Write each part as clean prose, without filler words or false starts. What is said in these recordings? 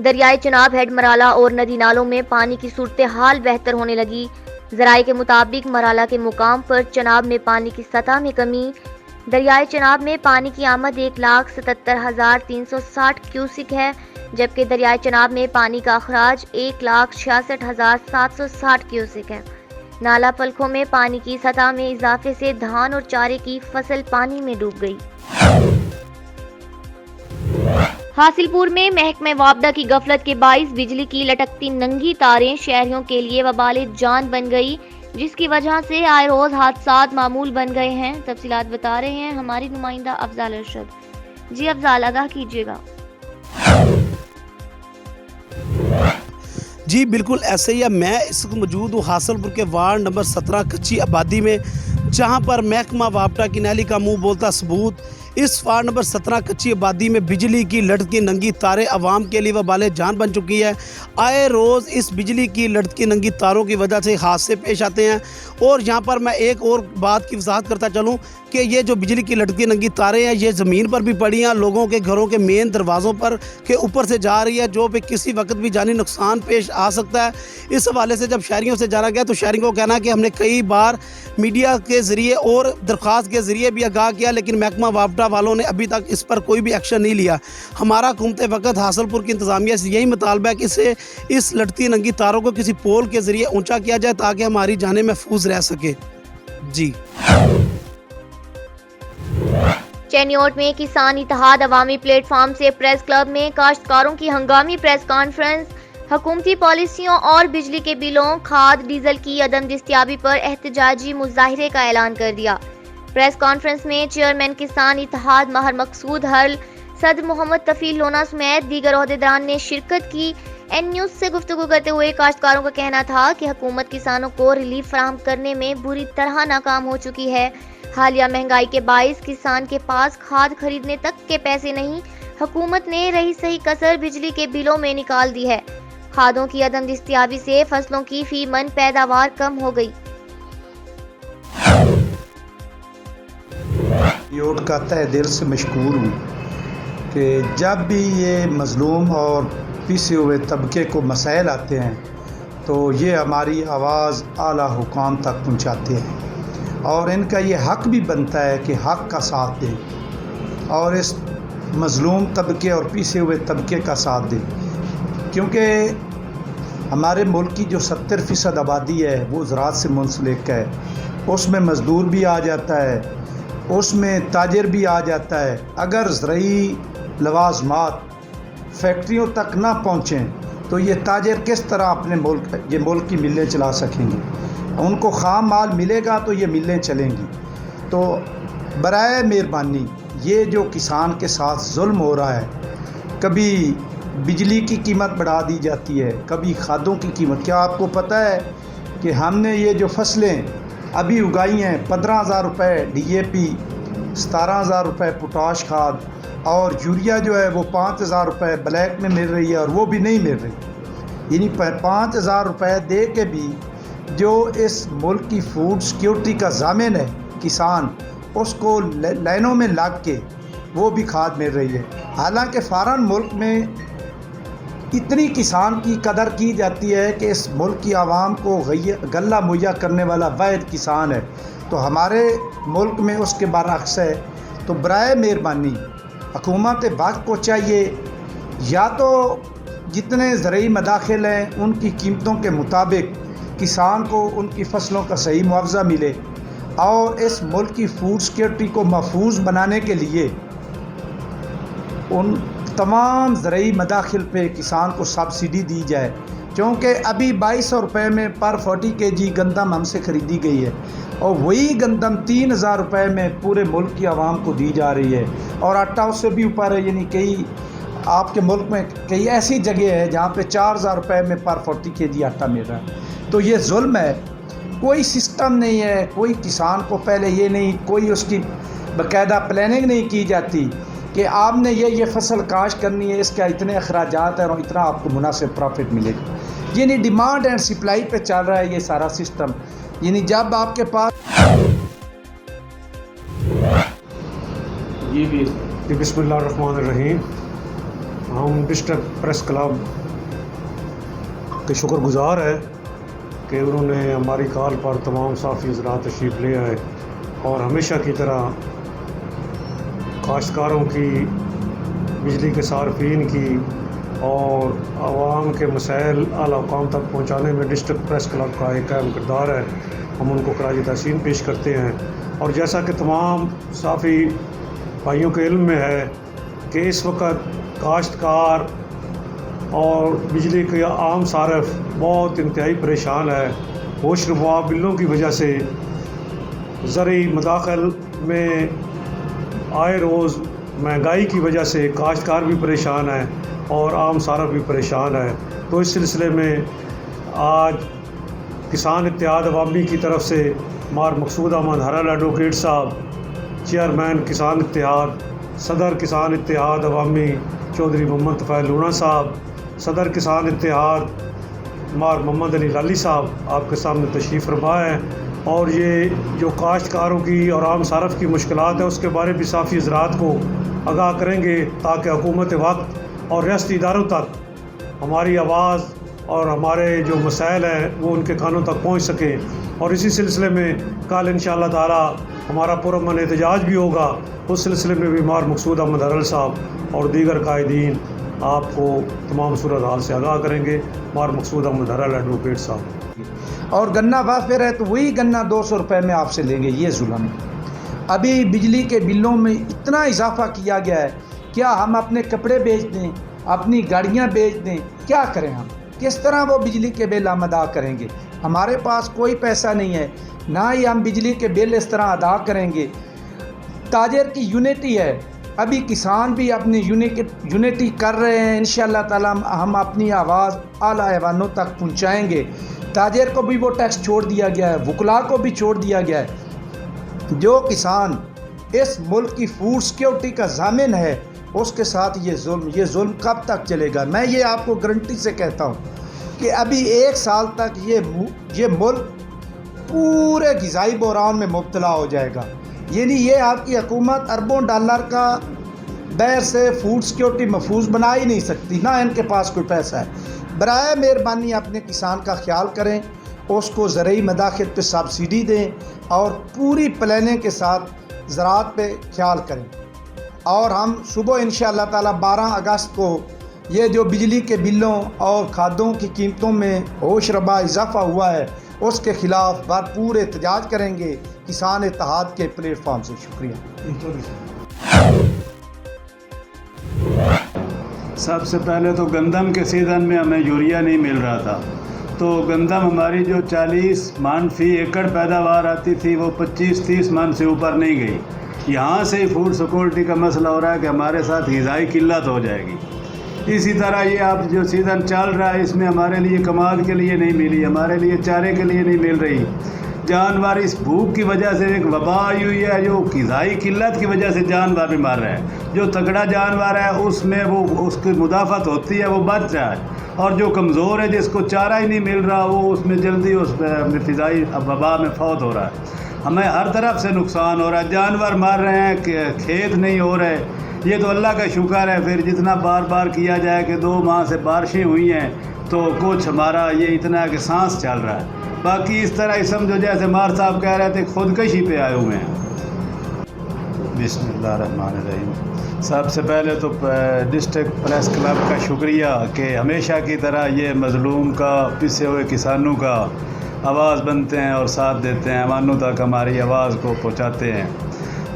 دریائے چناب ہیڈ مرالہ اور ندی نالوں میں پانی کی صورتحال بہتر ہونے لگی۔ ذرائع کے مطابق مرالہ کے مقام پر چناب میں پانی کی سطح میں کمی۔ دریائے چناب میں پانی کی آمد 1,77,360 کیوسک ہے، جبکہ دریائے چناب میں پانی کا اخراج 1,66,760 کیوسک ہے۔ نالہ پلکھوں میں پانی کی سطح میں اضافے سے دھان اور چارے کی فصل پانی میں ڈوب گئی۔ حاصل پور میں محکمہ وابڈہ کی غفلت کے باعث بجلی کی لٹکتی ننگی تاریں شہریوں کے لیے وبال جان بن گئی، جس کی وجہ سے آئے روز حادثات معمول بن گئے ہیں۔ تفصیلات بتا رہے ہیں ہماری نمائندہ افضال ارشد۔ جی افضال، آگاہ کیجیے گا۔ جی بالکل ایسے ہی ہے، میں اس وقت موجود ہوں حاصل پور کے وارڈ نمبر 17 کچی آبادی میں، جہاں پر محکمہ وابڈہ کی نالی کا منہ بولتا ثبوت۔ اس وارڈ نمبر 17 کچی آبادی میں بجلی کی لٹکی ننگی تاریں عوام کے لیے وبال جان بن چکی ہے۔ آئے روز اس بجلی کی لٹکی ننگی تاروں کی وجہ سے حادثے پیش آتے ہیں۔ اور یہاں پر میں ایک اور بات کی وضاحت کرتا چلوں کہ یہ جو بجلی کی لٹکی ننگی تاریں ہیں، یہ زمین پر بھی پڑی ہیں، لوگوں کے گھروں کے مین دروازوں پر کے اوپر سے جا رہی ہے، جو بھی کسی وقت بھی جانی نقصان پیش آ سکتا ہے۔ اس حوالے سے جب شہریوں سے جانا گیا تو شہریوں کو کہنا کہ ہم نے کئی بار میڈیا کے ذریعے اور درخواست کے ذریعے بھی آگاہ کیا، لیکن محکمہ وابڈہ والوں نے ابھی تک اس پر کوئی بھی ایکشن نہیں لیا۔ ہمارا حکومت وقت حاصل پور کی انتظامیہ سے یہی مطالبہ ہے کہ اس لٹتی ننگی تاروں کو کسی پول کے ذریعے اونچا کیا جائے تاکہ ہماری جانیں محفوظ رہ سکے۔ جی چینیوٹ میں کسان اتحاد عوامی پلیٹ فارم سے پریس کلب میں کاشتکاروں کی ہنگامی پریس کانفرنس۔ حکومتی پالیسیوں اور بجلی کے بلوں، کھاد، ڈیزل کی عدم دستیابی پر احتجاجی مظاہرے کا اعلان کر دیا۔ پریس کانفرنس میں چیئرمین کسان اتحاد ماہر مقصود حل، صدر محمد طفیل لونا سمیت دیگر عہدیداران نے شرکت کی۔ این نیوز سے گفتگو کرتے ہوئے کاشتکاروں کا کہنا تھا کہ حکومت کسانوں کو ریلیف فراہم کرنے میں بری طرح ناکام ہو چکی ہے۔ حالیہ مہنگائی کے باعث کسان کے پاس کھاد خریدنے تک کے پیسے نہیں۔ حکومت نے رہی سہی کسر بجلی کے بلوں میں نکال دی ہے۔ کھادوں کی عدم دستیابی سے فصلوں کی فی من پیداوار کم ہو گئی۔ چینیوٹ کا تہہ دل سے مشکور ہوں کہ جب بھی یہ مظلوم اور پسے ہوئے طبقے کو مسائل آتے ہیں تو یہ ہماری آواز اعلیٰ حکام تک پہنچاتے ہیں، اور ان کا یہ حق بھی بنتا ہے کہ حق کا ساتھ دیں اور اس مظلوم طبقے اور پسے ہوئے طبقے کا ساتھ دیں، کیونکہ ہمارے ملک کی جو 70% آبادی ہے وہ زراعت سے منسلک ہے۔ اس میں مزدور بھی آ جاتا ہے، اس میں تاجر بھی آ جاتا ہے۔ اگر زرعی لوازمات فیکٹریوں تک نہ پہنچیں تو یہ تاجر کس طرح اپنے ملک کی ملیں چلا سکیں گے؟ ان کو خام مال ملے گا تو یہ ملیں چلیں گی۔ تو برائے مہربانی یہ جو کسان کے ساتھ ظلم ہو رہا ہے، کبھی بجلی کی قیمت بڑھا دی جاتی ہے، کبھی کھادوں کی قیمت۔ کیا آپ کو پتہ ہے کہ ہم نے یہ جو فصلیں ابھی اگائی ہیں، 15,000 روپے ڈی اے پی، 17,000 روپے پوٹاش کھاد، اور یوریا جو ہے وہ 5,000 روپے بلیک میں مل رہی ہے، اور وہ بھی نہیں مل رہی۔ یعنی 5,000 روپے دے کے بھی جو اس ملک کی فوڈ سیکیورٹی کا ضامن ہے کسان، اس کو لائنوں میں لگ کے وہ بھی کھاد مل رہی ہے۔ حالانکہ فارن ملک میں اتنی کسان کی قدر کی جاتی ہے کہ اس ملک کی عوام کو غلہ مہیا کرنے والا واحد کسان ہے، تو ہمارے ملک میں اس کے برعکس ہے۔ تو برائے مہربانی حکومت وقت کو چاہیے یا تو جتنے زرعی مداخل ہیں ان کی قیمتوں کے مطابق کسان کو ان کی فصلوں کا صحیح معاوضہ ملے، اور اس ملک کی فوڈ سیکیورٹی کو محفوظ بنانے کے لیے ان تمام زرعی مداخل پہ کسان کو سبسڈی دی جائے، کیونکہ ابھی 2,200 روپے میں پر 40 kg گندم ہم سے خریدی گئی ہے، اور وہی گندم 3,000 روپے میں پورے ملک کی عوام کو دی جا رہی ہے، اور آٹا اس سے بھی اوپر ہے۔ یعنی کئی آپ کے ملک میں کئی ایسی جگہ ہے جہاں پہ 4,000 روپے میں پر 40 kg آٹا مل رہا ہے۔ تو یہ ظلم ہے، کوئی سسٹم نہیں ہے، کوئی کسان کو پہلے یہ نہیں، کوئی اس کی باقاعدہ پلاننگ نہیں کی جاتی کہ آپ نے یہ فصل کاشت کرنی ہے، اس کا اتنے اخراجات ہیں اور اتنا آپ کو مناسب پروفٹ ملے گا۔ یعنی ڈیمانڈ اینڈ سپلائی پہ چل رہا ہے یہ سارا سسٹم۔ یعنی جب آپ کے پاس بسم اللہ الرحمن الرحیم۔ ہم ڈسٹرکٹ پریس کلب کے شکر گزار ہیں کہ انہوں نے ہماری کال پر تمام صحافی حضرات تشریف لے آئے اور ہمیشہ کی طرح کاشتکاروں کی، بجلی کے صارفین کی اور عوام کے مسائل اعلیٰ حکام تک پہنچانے میں ڈسٹرکٹ پریس کلب کا ایک اہم کردار ہے۔ ہم ان کو خراج تحسین پیش کرتے ہیں، اور جیسا کہ تمام صحافی بھائیوں کے علم میں ہے کہ اس وقت کاشتکار اور بجلی کے عام صارف بہت انتہائی پریشان ہے۔ ہوش ربا بلوں کی وجہ سے زرعی مداخل میں آئے روز مہنگائی کی وجہ سے کاشتکار بھی پریشان ہے اور عام صارف بھی پریشان ہے۔ تو اس سلسلے میں آج کسان اتحاد عوامی کی طرف سے مار مقصود احمد ہرل ایڈوکیٹ صاحب، چیئرمین کسان اتحاد، صدر کسان اتحاد عوامی چودھری محمد طفیل لونا صاحب، صدر کسان اتحاد مار محمد علی لالی صاحب آپ کے سامنے تشریف فرما ہے، اور یہ جو کاشتکاروں کی اور عام صارف کی مشکلات ہیں اس کے بارے بھی صحافی حضرات کو آگاہ کریں گے تاکہ حکومت وقت اور ریاستی اداروں تک ہماری آواز اور ہمارے جو مسائل ہیں وہ ان کے کانوں تک پہنچ سکیں۔ اور اسی سلسلے میں کل انشاءاللہ تعالی ہمارا پرامن احتجاج بھی ہوگا، اس سلسلے میں بھی مار مقصود احمد ہرل صاحب اور دیگر قائدین آپ کو تمام صورتحال سے آگاہ کریں گے۔ مار مقصود احمد ہرل ایڈوکیٹ صاحب۔ اور گنا وافر ہے تو وہی گنا 200 روپے میں آپ سے لیں گے، یہ ظلم ہے۔ ابھی بجلی کے بلوں میں اتنا اضافہ کیا گیا ہے، کیا ہم اپنے کپڑے بیچ دیں، اپنی گاڑیاں بیچ دیں، کیا کریں ہم؟ کس طرح وہ بجلی کے بل ہم ادا کریں گے؟ ہمارے پاس کوئی پیسہ نہیں ہے، نہ ہی ہم بجلی کے بل اس طرح ادا کریں گے۔ تاجر کی یونٹی ہے، ابھی کسان بھی اپنی یونٹی کر رہے ہیں، انشاءاللہ تعالی ہم اپنی آواز اعلیٰ ایوانوں تک پہنچائیں گے۔ تاجر کو بھی وہ ٹیکس چھوڑ دیا گیا ہے، وکلاء کو بھی چھوڑ دیا گیا ہے۔ جو کسان اس ملک کی فوڈ سیکیورٹی کا ضامن ہے اس کے ساتھ یہ ظلم کب تک چلے گا؟ میں یہ آپ کو گارنٹی سے کہتا ہوں کہ ابھی 1 سال تک یہ ملک پورے غذائی بحران میں مبتلا ہو جائے گا۔ یعنی یہ آپ کی حکومت اربوں ڈالر کا بیر سے فوڈ سیکیورٹی محفوظ بنا ہی نہیں سکتی، نہ ان کے پاس کوئی پیسہ ہے۔ برائے مہربانی اپنے کسان کا خیال کریں، اس کو زرعی مداخلت پہ سبسڈی دیں اور پوری پلاننگ کے ساتھ زراعت پہ خیال کریں۔ اور ہم صبح انشاءاللہ تعالی 12 اگست کو یہ جو بجلی کے بلوں اور کھادوں کی قیمتوں میں ہوش ربا اضافہ ہوا ہے اس کے خلاف بھرپور احتجاج کریں گے کسان اتحاد کے پلیٹ فارم سے۔ شکریہ۔ سب سے پہلے تو گندم کے سیزن میں ہمیں یوریا نہیں مل رہا تھا، تو گندم ہماری جو 40 من فی ایکڑ پیداوار آتی تھی وہ 25-30 من سے اوپر نہیں گئی۔ یہاں سے ہی فوڈ سیکورٹی کا مسئلہ ہو رہا ہے کہ ہمارے ساتھ غذائی قلت ہو جائے گی۔ اسی طرح یہ اب جو سیزن چل رہا ہے اس میں ہمارے لیے کماد کے لیے نہیں ملی، ہمارے لیے چارے کے لیے نہیں مل رہی۔ جانور اس بھوک کی وجہ سے ایک وبا آئی ہوئی ہے، جو غذائی قلت کی وجہ سے جانور بھی مر رہے ہیں۔ جو تگڑا جانور ہے اس میں وہ اس کی مدافعت ہوتی ہے، وہ بچ رہا ہے، اور جو کمزور ہے جس کو چارہ ہی نہیں مل رہا وہ اس میں جلدی اس فضائی وبا میں فوت ہو رہا ہے۔ ہمیں ہر طرف سے نقصان ہو رہا ہے، جانور مر رہے ہیں، کھیت نہیں ہو رہے۔ یہ تو اللہ کا شکر ہے، پھر جتنا بار بار کیا جائے کہ 2 ماہ سے بارشیں ہوئی ہیں تو کچھ ہمارا یہ اتنا ہے کہ سانس چل رہا ہے۔ باقی اس طرح ہی سمجھو جیسے مار صاحب کہہ رہے تھے خودکشی پہ آئے ہوئے ہیں۔ بسم اللہ الرحمن الرحیم۔ سب سے پہلے تو ڈسٹرکٹ پریس کلب کا شکریہ کہ ہمیشہ کی طرح یہ مظلوم کا، پسے ہوئے کسانوں کا آواز بنتے ہیں اور ساتھ دیتے ہیں، ایوانوں تک ہماری آواز کو پہنچاتے ہیں۔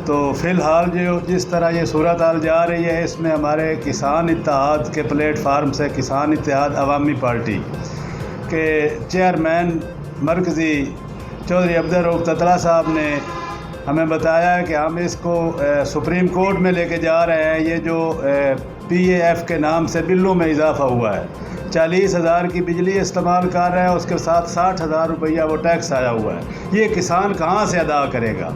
تو فی الحال جس طرح یہ صورتحال جا رہی ہے اس میں ہمارے کسان اتحاد کے پلیٹ فارم سے کسان اتحاد عوامی پارٹی کے چیئرمین مرکزی چودھری عبدالرؤف تتلا صاحب نے ہمیں بتایا ہے کہ ہم اس کو سپریم کورٹ میں لے کے جا رہے ہیں۔ یہ جو PAF کے نام سے بلوں میں اضافہ ہوا ہے، 40,000 کی بجلی استعمال کر رہے ہیں، اس کے ساتھ 60,000 روپیہ وہ ٹیکس آیا ہوا ہے۔ یہ کسان کہاں سے ادا کرے گا؟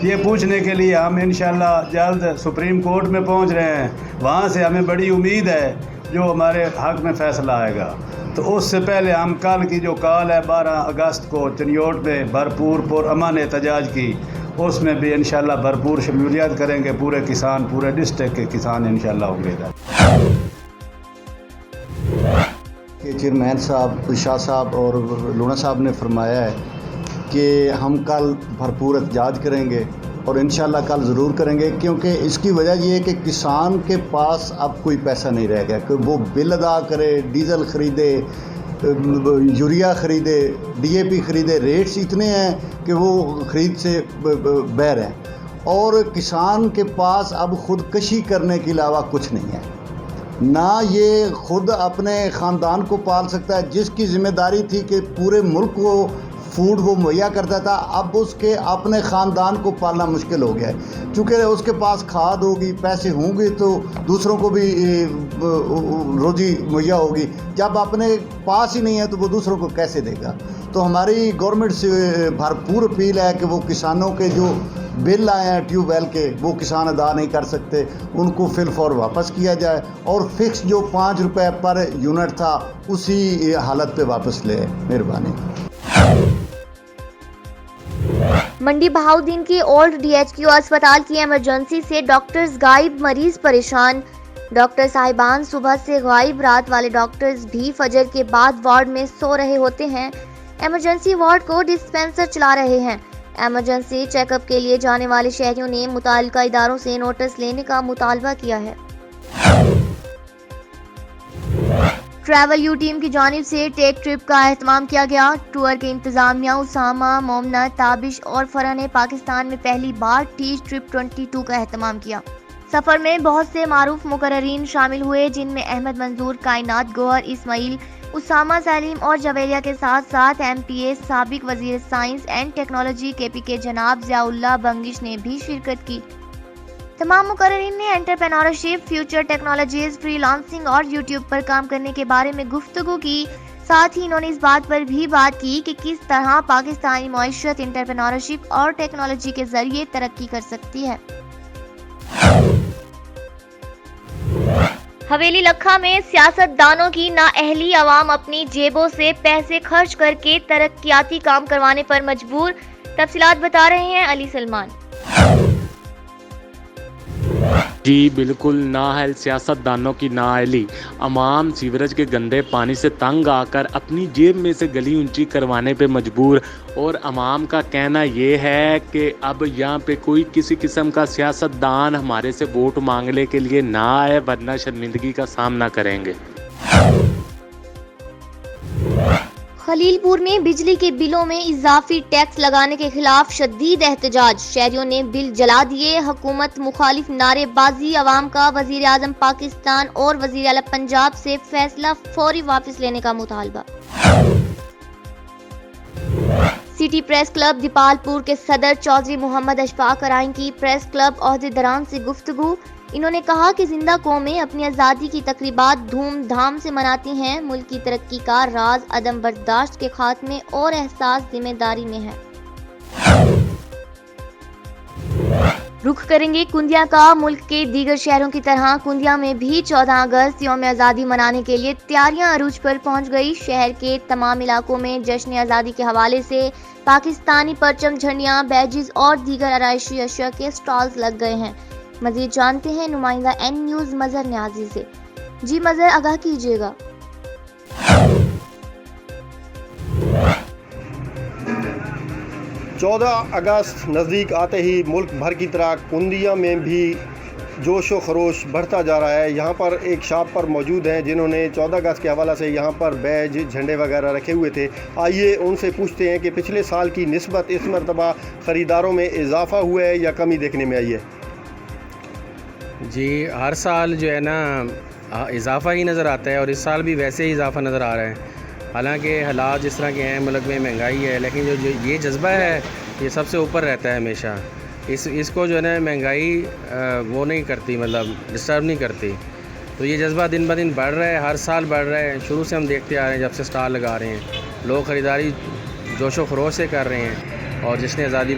یہ پوچھنے کے لیے ہم انشاءاللہ جلد سپریم کورٹ میں پہنچ رہے ہیں، وہاں سے ہمیں بڑی امید ہے جو ہمارے حق میں فیصلہ آئے گا۔ تو اس سے پہلے ہم کل کی جو کال ہے 12 اگست کو چنیوٹ میں بھرپور پرامن احتجاج کی، اس میں بھی انشاءاللہ بھرپور شمولیت کریں گے۔ پورے کسان، پورے ڈسٹرکٹ کے کسان انشاءاللہ ہوں گے۔ کہ چیئرمین صاحب شاہ صاحب اور لونا صاحب نے فرمایا ہے کہ ہم کل بھرپور احتجاج کریں گے اور انشاءاللہ کل ضرور کریں گے، کیونکہ اس کی وجہ یہ ہے کہ کسان کے پاس اب کوئی پیسہ نہیں رہ گیا کہ وہ بل ادا کرے، ڈیزل خریدے، یوریا خریدے، ڈی اے پی خریدے۔ ریٹس اتنے ہیں کہ وہ خرید سے بہر ہیں، اور کسان کے پاس اب خودکشی کرنے کے علاوہ کچھ نہیں ہے، نہ یہ خود اپنے خاندان کو پال سکتا ہے۔ جس کی ذمہ داری تھی کہ پورے ملک کو فوڈ وہ مہیا کرتا تھا، اب اس کے اپنے خاندان کو پالنا مشکل ہو گیا ہے، چونکہ اس کے پاس کھاد ہوگی، پیسے ہوں گے تو دوسروں کو بھی روزی مہیا ہوگی۔ جب اپنے پاس ہی نہیں ہے تو وہ دوسروں کو کیسے دے گا؟ تو ہماری گورنمنٹ سے بھرپور اپیل ہے کہ وہ کسانوں کے جو بل آئے ہیں ٹیوب ویل کے، وہ کسان ادا نہیں کر سکتے، ان کو فی الفور واپس کیا جائے، اور فکس جو 5 روپے پر یونٹ تھا اسی حالت پہ واپس لے۔ مہربانی۔ منڈی بہاؤدین کی اولڈ ڈی ایچ کیو اسپتال کی ایمرجنسی سے ڈاکٹرز غائب، مریض پریشان۔ ڈاکٹر صاحبان صبح سے غائب، رات والے ڈاکٹرز بھی فجر کے بعد وارڈ میں سو رہے ہوتے ہیں۔ ایمرجنسی وارڈ کو ڈسپینسر چلا رہے ہیں۔ ایمرجنسی چیک اپ کے لیے جانے والے شہریوں نے متعلقہ اداروں سے نوٹس لینے کا مطالبہ کیا ہے۔ ٹریول یو ٹیم کی جانب سے ٹیک ٹرپ کا اہتمام کیا گیا۔ ٹور کے انتظامیہ اسامہ، مومنہ، تابش اور فرح نے پاکستان میں پہلی بار ٹیچ ٹرپ 22 کا اہتمام کیا۔ سفر میں بہت سے معروف مقررین شامل ہوئے، جن میں احمد منظور، کائنات گوہر اسماعیل، اسامہ سلیم اور جویریہ کے ساتھ ساتھ ایم پی اے سابق وزیر سائنس اینڈ ٹیکنالوجی کے پی کے جناب ضیاء اللہ بنگش نے بھی شرکت کی۔ تمام مقررین نے entrepreneurship, future technologies, free lancing اور یوٹیوب پر کام کرنے کے بارے میں گفتگو کی۔ ساتھ ہی انہوں نے اس بات پر بھی بات کی کہ کس طرح پاکستانی معیشت انٹرپرینورشپ اور ٹیکنالوجی کے ذریعے ترقی کر سکتی ہے۔ حویلی لکھا میں سیاست دانوں کی نااہلی، عوام اپنی جیبوں سے پیسے خرچ کر کے ترقیاتی کام کروانے پر مجبور۔ تفصیلات بتا رہے ہیں علی سلمان۔ جی بالکل، نااہل سیاست دانوں کی نااہلی، عوام سیوریج کے گندے پانی سے تنگ آ کر اپنی جیب میں سے گلی اونچی کروانے پہ مجبور، اور عوام کا کہنا یہ ہے کہ اب یہاں پہ کوئی کسی قسم کا سیاست دان ہمارے سے ووٹ مانگنے کے لیے نہ آئے، ورنہ شرمندگی کا سامنا کریں گے۔ خلیل پور میں بجلی کے بلوں میں اضافی ٹیکس لگانے کے خلاف شدید احتجاج، شہریوں نے بل جلا دیے۔ حکومت مخالف نعرے بازی، عوام کا وزیر اعظم پاکستان اور وزیر اعلیٰ پنجاب سے فیصلہ فوری واپس لینے کا مطالبہ۔ سٹی پریس کلب دیپال پور کے صدر چودھری محمد اشفاق ارائیں کی پریس کلب عہدیداران سے گفتگو۔ انہوں نے کہا کہ زندہ قومیں اپنی آزادی کی تقریبات دھوم دھام سے مناتی ہیں، ملک کی ترقی کا راز عدم برداشت کے خاتمے اور احساس ذمہ داری میں ہے۔ رخ کریں گے کندیا کا۔ ملک کے دیگر شہروں کی طرح کندیا میں بھی 14 اگست یوم آزادی منانے کے لیے تیاریاں عروج پر پہنچ گئی۔ شہر کے تمام علاقوں میں جشن آزادی کے حوالے سے پاکستانی پرچم، جھنڈیاں، بیجز اور دیگر آرائشی اشیاء کے سٹالز لگ گئے ہیں۔ مزید جانتے ہیں نمائندہ این نیوز مظہر نیازی سے۔ جی مظہر، آگاہ کیجیے گا۔ 14 اگست نزدیک آتے ہی ملک بھر کی طرح کندیا میں بھی جوش و خروش بڑھتا جا رہا ہے۔ یہاں پر ایک شاپ پر موجود ہیں جنہوں نے 14 اگست کے حوالے سے یہاں پر بیج، جھنڈے وغیرہ رکھے ہوئے تھے۔ آئیے ان سے پوچھتے ہیں کہ پچھلے سال کی نسبت اس مرتبہ خریداروں میں اضافہ ہوا ہے یا کمی دیکھنے میں آئی ہے؟ جی ہر سال جو ہے نا اضافہ ہی نظر آتا ہے، اور اس سال بھی ویسے ہی اضافہ نظر آ رہا ہے۔ حالانکہ حالات جس طرح کے ہیں، ملک میں مہنگائی ہے، لیکن جو یہ جذبہ ہے یہ سب سے اوپر رہتا ہے ہمیشہ۔ اس کو جو ہے نا مہنگائی وہ نہیں کرتی، مطلب ڈسٹرب نہیں کرتی۔ تو یہ جذبہ دن بہ دن بڑھ رہا ہے، ہر سال بڑھ رہا ہے۔ شروع سے ہم دیکھتے آ رہے ہیں جب سے سٹال لگا رہے ہیں، لوگ خریداری جوش و خروش سے کر رہے ہیں، اور جشن آزادی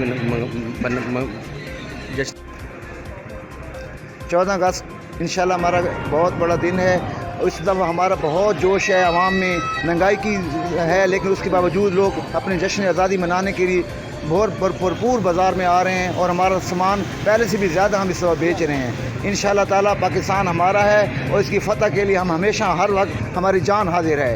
14 اگست انشاءاللہ ہمارا بہت بڑا دن ہے۔ اس دفعہ ہمارا بہت جوش ہے، عوام میں مہنگائی کی ہے، لیکن اس کے باوجود لوگ اپنے جشن آزادی منانے کے لیے بہت بھرپور بازار میں آ رہے ہیں، اور ہمارا سامان پہلے سے بھی زیادہ ہم اس دفعہ بیچ رہے ہیں۔ انشاءاللہ تعالیٰ پاکستان ہمارا ہے، اور اس کی فتح کے لیے ہم ہمیشہ ہر وقت ہماری جان حاضر ہے۔